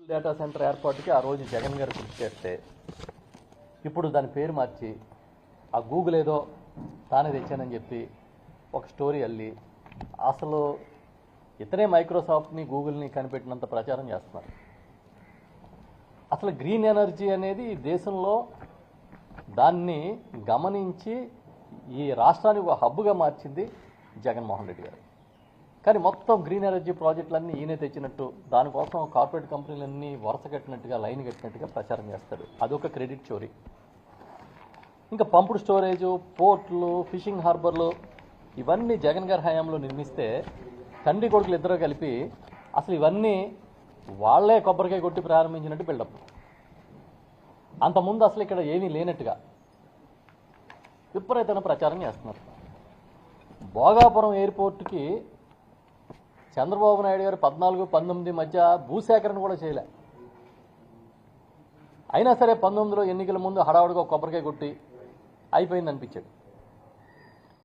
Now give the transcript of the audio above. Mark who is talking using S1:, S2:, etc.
S1: Data centre ఏర్పాటుకి ఆ రోజు జగన్ గారు కృషి చేస్తే ఇప్పుడు దాని పేరు మార్చి ఆ గూగుల్ ఏదో తానే తెచ్చానని చెప్పి ఒక స్టోరీ అల్లి అసలు ఇతనే మైక్రోసాఫ్ట్ని గూగుల్ని కనిపెట్టినంత ప్రచారం చేస్తున్నారు. అసలు గ్రీన్ ఎనర్జీ అనేది ఈ దేశంలో దాన్ని గమనించి ఈ రాష్ట్రానికి ఒక హబ్గా మార్చింది జగన్మోహన్ రెడ్డి గారు. కానీ మొత్తం గ్రీన్ ఎనర్జీ ప్రాజెక్టులన్నీ ఈయనే తెచ్చినట్టు దానికోసం కార్పొరేట్ కంపెనీలన్నీ వరుస కట్టినట్టుగా లైన్ కట్టినట్టుగా ప్రచారం చేస్తాడు. అదొక క్రెడిట్ చోరీ. ఇంకా పంపుడు స్టోరేజు, పోర్ట్లు, ఫిషింగ్ హార్బర్లు ఇవన్నీ జగన్ గారి హయాంలో నిర్మిస్తే తండ్రి కొడుకులు ఇద్దరు కలిపి అసలు ఇవన్నీ వాళ్లే కొబ్బరికాయ కొట్టి ప్రారంభించినట్టు బిల్డప్. అంతకుముందు అసలు ఇక్కడ ఏమీ లేనట్టుగా విపరీతమైన ప్రచారం చేస్తున్నారు. భోగాపురం ఎయిర్పోర్టుకి చంద్రబాబు నాయుడు గారు 14-19 మధ్య భూసేకరణ కూడా చేయలే. అయినా సరే 19లో ఎన్నికల ముందు హడావుడిగా కొబ్బరికాయ కొట్టి అయిపోయింది అనిపించాడు.